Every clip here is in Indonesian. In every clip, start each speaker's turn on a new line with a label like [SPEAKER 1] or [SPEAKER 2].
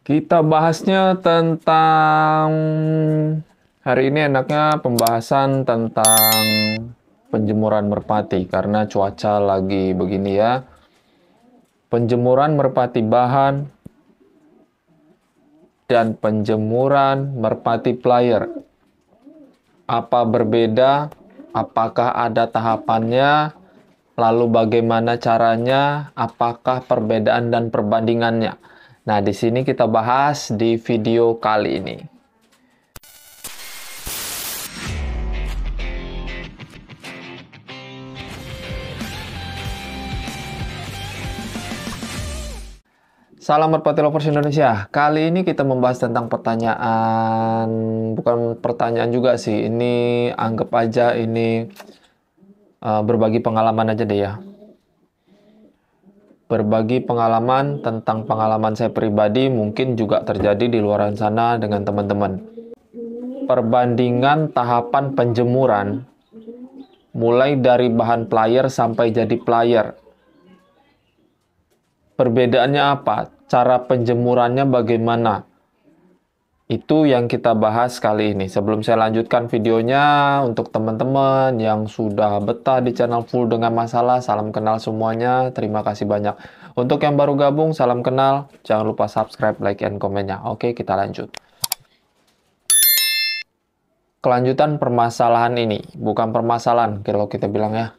[SPEAKER 1] Kita bahasnya tentang hari ini enaknya pembahasan tentang penjemuran merpati karena cuaca lagi begini ya. Penjemuran merpati bahan dan penjemuran merpati player. Apa berbeda? Apakah ada tahapannya? Lalu bagaimana caranya? Apakah perbedaan dan perbandingannya? Nah, di sini kita bahas di video kali ini. Salam Merpati Lovers Indonesia. Kali ini kita membahas tentang pertanyaan, bukan pertanyaan juga sih. Ini anggap aja ini berbagi pengalaman aja deh ya. Berbagi pengalaman tentang pengalaman saya pribadi mungkin juga terjadi di luar sana dengan teman-teman. Perbandingan tahapan penjemuran mulai dari bahan player sampai jadi player. Perbedaannya apa? Cara penjemurannya bagaimana? Itu yang kita bahas kali ini. Sebelum saya lanjutkan videonya, untuk teman-teman yang sudah betah di channel Full Dengan Masalah, salam kenal semuanya. Terima kasih banyak. Untuk yang baru gabung, salam kenal. Jangan lupa subscribe, like, and komennya. Oke, kita lanjut. Kelanjutan permasalahan ini. Bukan permasalahan, kalau kita bilang ya.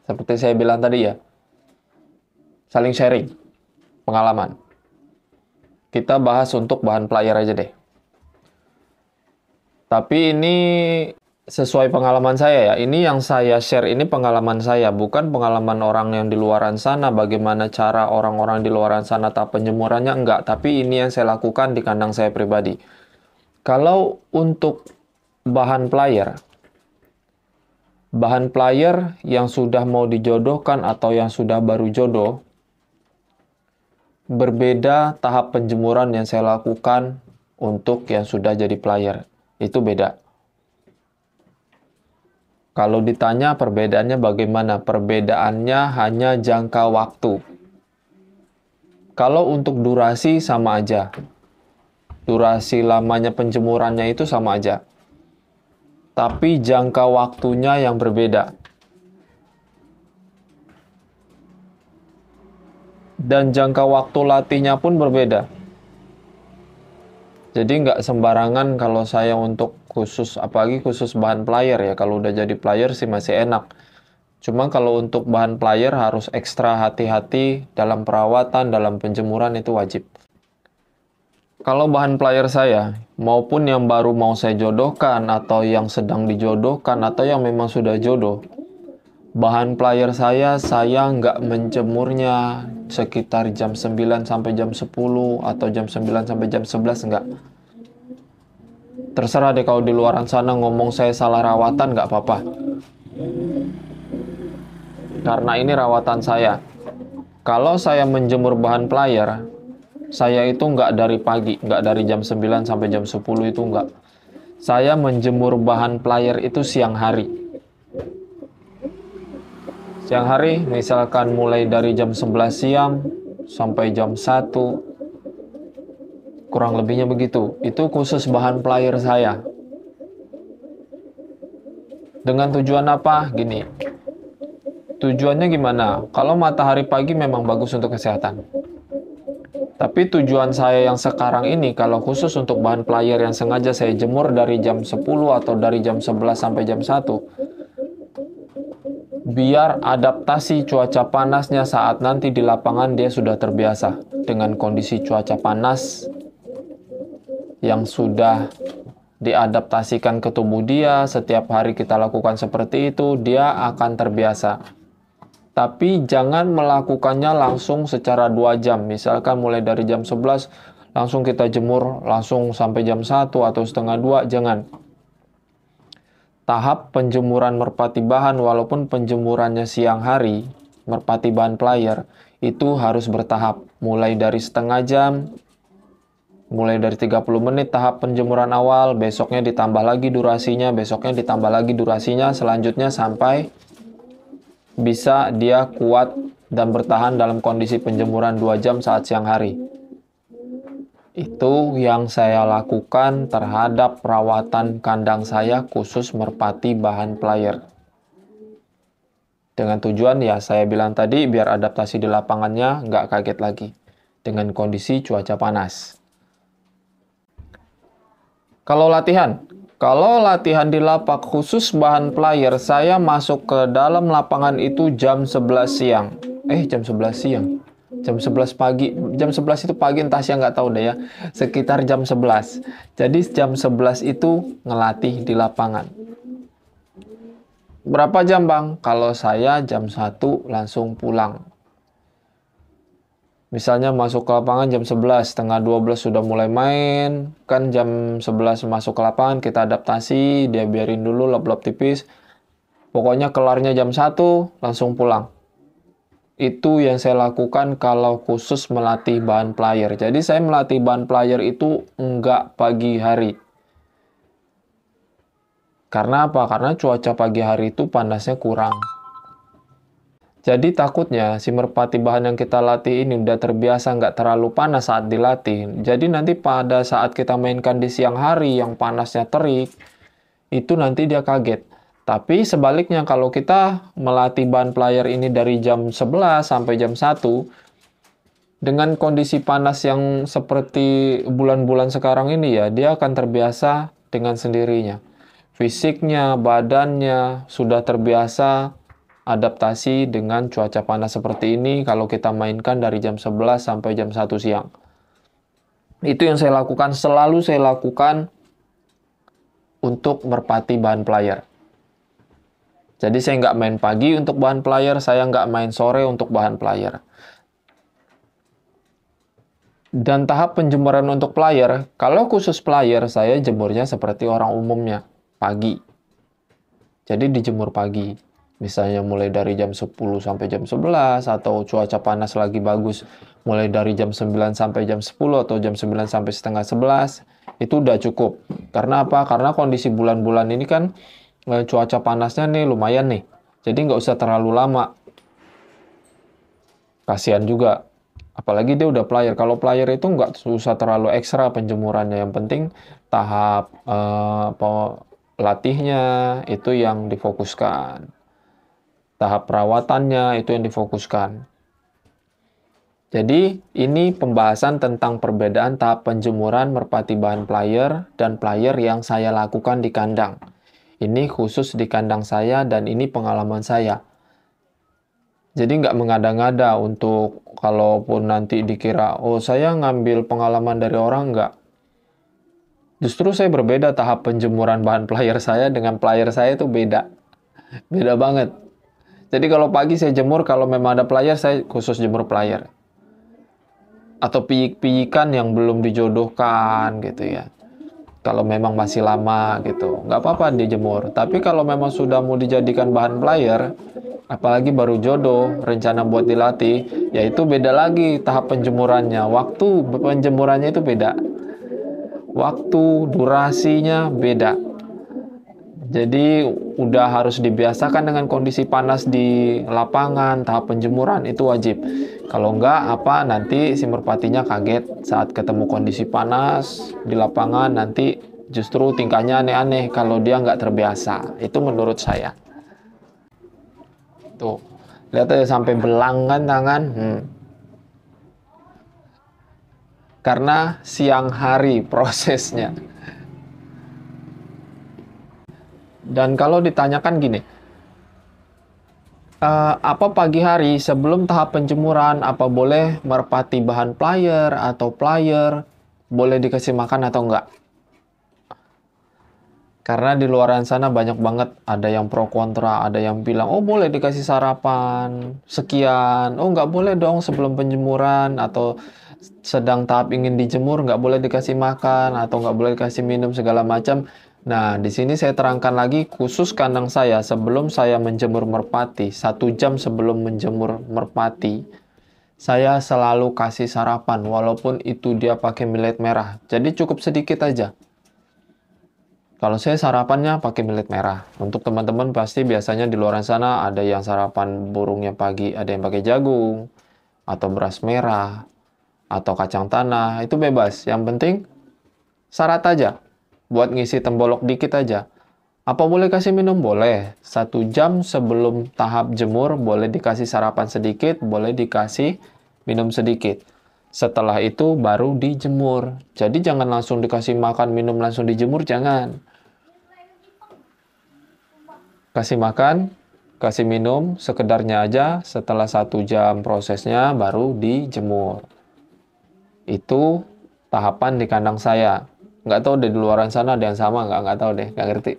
[SPEAKER 1] Seperti saya bilang tadi ya. Saling sharing pengalaman. Kita bahas untuk bahan player aja deh. Tapi ini sesuai pengalaman saya ya. Ini yang saya share ini pengalaman saya, bukan pengalaman orang yang di luaran sana. Bagaimana cara orang-orang di luaran sana tahap penjemurannya, enggak. Tapi ini yang saya lakukan di kandang saya pribadi. Kalau untuk bahan player yang sudah mau dijodohkan atau yang sudah baru jodoh, berbeda tahap penjemuran yang saya lakukan untuk yang sudah jadi player. Itu beda. Kalau ditanya perbedaannya bagaimana? Perbedaannya hanya jangka waktu. Kalau untuk durasi sama aja. Durasi lamanya penjemurannya itu sama aja. Tapi jangka waktunya yang berbeda. Dan jangka waktu latihnya pun berbeda. Jadi nggak sembarangan kalau saya untuk khusus, apalagi khusus bahan player ya. Kalau udah jadi player sih masih enak. Cuma kalau untuk bahan player harus ekstra hati-hati dalam perawatan, dalam penjemuran itu wajib. Kalau bahan player saya, maupun yang baru mau saya jodohkan, atau yang sedang dijodohkan, atau yang memang sudah jodoh, bahan player saya nggak menjemurnya sekitar jam 9 sampai jam 10 atau jam 9 sampai jam 11 nggak. Terserah deh kalau di luaran sana ngomong saya salah rawatan nggak apa-apa. Karena ini rawatan saya. Kalau saya menjemur bahan player, saya itu nggak dari pagi, nggak dari jam 9 sampai jam 10 itu nggak. Saya menjemur bahan player itu siang hari. Siang hari, misalkan mulai dari jam 11 siang sampai jam 1, kurang lebihnya begitu. Itu khusus bahan player saya. Dengan tujuan apa? Gini. Tujuannya gimana? Kalau matahari pagi memang bagus untuk kesehatan. Tapi tujuan saya yang sekarang ini, kalau khusus untuk bahan player yang sengaja saya jemur dari jam 10 atau dari jam 11 sampai jam 1, biar adaptasi cuaca panasnya saat nanti di lapangan dia sudah terbiasa dengan kondisi cuaca panas yang sudah diadaptasikan ke tubuh dia. Setiap hari kita lakukan seperti itu, dia akan terbiasa. Tapi jangan melakukannya langsung secara 2 jam. Misalkan mulai dari jam 11 langsung kita jemur langsung sampai jam 1 atau setengah 2, jangan. Tahap penjemuran merpati bahan, walaupun penjemurannya siang hari, merpati bahan player, itu harus bertahap. Mulai dari setengah jam, mulai dari 30 menit tahap penjemuran awal, besoknya ditambah lagi durasinya, besoknya ditambah lagi durasinya, selanjutnya sampai bisa dia kuat dan bertahan dalam kondisi penjemuran 2 jam saat siang hari. Itu yang saya lakukan terhadap perawatan kandang saya khusus merpati bahan player. Dengan tujuan ya saya bilang tadi biar adaptasi di lapangannya nggak kaget lagi dengan kondisi cuaca panas. Kalau latihan di lapak khusus bahan player, saya masuk ke dalam lapangan itu jam 11 siang. Jam 11 siang. Jam 11 pagi. Jam 11 itu pagi, entah siang nggak tahu deh ya. Sekitar jam 11. Jadi jam 11 itu ngelatih di lapangan. Berapa jam, Bang? Kalau saya jam 1 langsung pulang. Misalnya masuk ke lapangan jam 11, setengah 12 sudah mulai main. Kan jam 11 masuk ke lapangan, kita adaptasi, dia biarin dulu lop-lop tipis. Pokoknya kelarnya jam 1, langsung pulang. Itu yang saya lakukan kalau khusus melatih bahan player. Jadi saya melatih bahan player itu enggak pagi hari. Karena apa? Karena cuaca pagi hari itu panasnya kurang. Jadi takutnya si merpati bahan yang kita latih ini udah terbiasa nggak terlalu panas saat dilatih. Jadi nanti pada saat kita mainkan di siang hari yang panasnya terik, itu nanti dia kaget. Tapi sebaliknya kalau kita melatih bahan player ini dari jam 11 sampai jam 1, dengan kondisi panas yang seperti bulan-bulan sekarang ini ya, dia akan terbiasa dengan sendirinya. Fisiknya, badannya sudah terbiasa adaptasi dengan cuaca panas seperti ini kalau kita mainkan dari jam 11 sampai jam 1 siang. Itu yang saya lakukan, selalu saya lakukan untuk merpati bahan player. Jadi saya nggak main pagi untuk bahan player, saya nggak main sore untuk bahan player. Dan tahap penjemuran untuk player, kalau khusus player saya jemurnya seperti orang umumnya, pagi. Jadi dijemur pagi. Misalnya mulai dari jam 10 sampai jam 11 atau cuaca panas lagi bagus mulai dari jam 9 sampai jam 10 atau jam 9 sampai setengah 11 itu udah cukup. Karena apa? Karena kondisi bulan-bulan ini kan cuaca panasnya nih lumayan nih. Jadi nggak usah terlalu lama. Kasihan juga. Apalagi dia udah player. Kalau player itu nggak usah terlalu ekstra penjemurannya. Yang penting tahap latihnya itu yang difokuskan. Tahap perawatannya itu yang difokuskan. Jadi ini pembahasan tentang perbedaan tahap penjemuran merpati bahan player dan player yang saya lakukan di kandang. Ini khusus di kandang saya dan ini pengalaman saya. Jadi nggak mengada-ngada untuk kalaupun nanti dikira, oh saya ngambil pengalaman dari orang, nggak. Justru saya berbeda tahap penjemuran bahan player saya dengan player saya itu beda. Beda banget. Jadi kalau pagi saya jemur, kalau memang ada player, saya khusus jemur player. Atau piyik-piyikan yang belum dijodohkan gitu ya. Kalau memang masih lama gitu, nggak apa-apa dijemur. Tapi kalau memang sudah mau dijadikan bahan player, apalagi baru jodoh, rencana buat dilatih, ya itu beda lagi tahap penjemurannya. Waktu penjemurannya itu beda. Waktu, durasinya beda. Jadi udah harus dibiasakan dengan kondisi panas di lapangan, tahap penjemuran itu wajib. Kalau enggak, nanti si merpatinya kaget saat ketemu kondisi panas di lapangan, nanti justru tingkahnya aneh-aneh kalau dia nggak terbiasa. Itu menurut saya. Tuh, lihat aja sampai belang kan tangan. Karena siang hari prosesnya. Dan kalau ditanyakan gini, apa pagi hari sebelum tahap penjemuran, apa boleh merpati bahan player atau player, boleh dikasih makan atau enggak? Karena di luar sana banyak banget, ada yang pro kontra, ada yang bilang, oh boleh dikasih sarapan, sekian, oh nggak boleh dong sebelum penjemuran, atau sedang tahap ingin dijemur, nggak boleh dikasih makan, atau nggak boleh dikasih minum segala macam. Nah, di sini saya terangkan lagi khusus kandang saya sebelum saya menjemur merpati, 1 jam sebelum menjemur merpati, saya selalu kasih sarapan walaupun itu dia pakai millet merah. Jadi cukup sedikit aja. Kalau saya sarapannya pakai millet merah. Untuk teman-teman pasti biasanya di luar sana ada yang sarapan burungnya pagi, ada yang pakai jagung atau beras merah atau kacang tanah, itu bebas. Yang penting syarat aja, buat ngisi tembolok dikit aja. Apa boleh kasih minum? Boleh. 1 jam sebelum tahap jemur, boleh dikasih sarapan sedikit, boleh dikasih minum sedikit. Setelah itu baru dijemur. Jadi jangan langsung dikasih makan, minum, langsung dijemur, jangan. Kasih makan, kasih minum, sekedarnya aja. Setelah 1 jam prosesnya, baru dijemur. Itu tahapan di kandang saya. Nggak tahu deh di luaran sana ada yang sama, nggak tahu deh, nggak ngerti.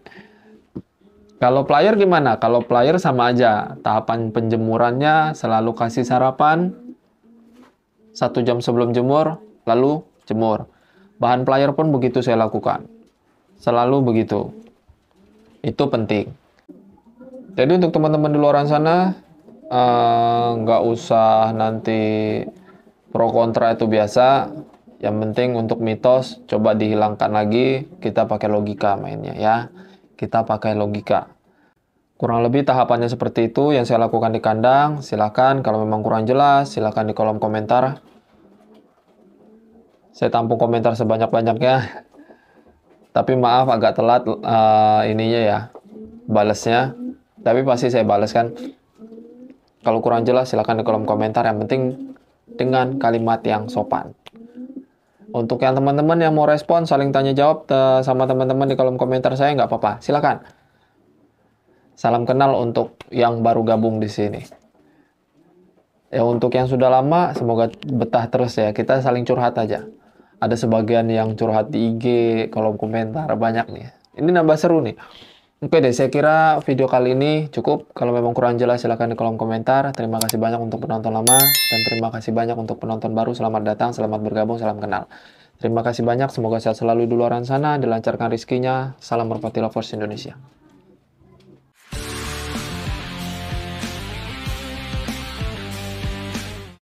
[SPEAKER 1] Kalau player gimana? Kalau player sama aja. Tahapan penjemurannya selalu kasih sarapan 1 jam sebelum jemur, lalu jemur. Bahan player pun begitu saya lakukan. Selalu begitu. Itu penting. Jadi untuk teman-teman di luaran sana, nggak usah nanti pro kontra itu biasa. Yang penting untuk mitos, coba dihilangkan lagi. Kita pakai logika mainnya ya. Kita pakai logika. Kurang lebih tahapannya seperti itu yang saya lakukan di kandang. Silakan kalau memang kurang jelas, silakan di kolom komentar. Saya tampung komentar sebanyak-banyaknya. Tapi maaf agak telat ininya ya, balesnya. Tapi pasti saya balas kan. Kalau kurang jelas silakan di kolom komentar. Yang penting dengan kalimat yang sopan. Untuk yang teman-teman yang mau respon, saling tanya jawab sama teman-teman di kolom komentar saya, nggak apa-apa. Silakan. Salam kenal untuk yang baru gabung di sini. Ya untuk yang sudah lama, semoga betah terus ya. Kita saling curhat aja. Ada sebagian yang curhat di IG, kolom komentar, banyak nih. Ini nambah seru nih. Oke deh, saya kira video kali ini cukup. Kalau memang kurang jelas, silakan di kolom komentar. Terima kasih banyak untuk penonton lama. Dan terima kasih banyak untuk penonton baru. Selamat datang, selamat bergabung, salam kenal. Terima kasih banyak. Semoga sehat selalu di luaran sana. Dilancarkan rezekinya. Salam Merpati Lovers Indonesia.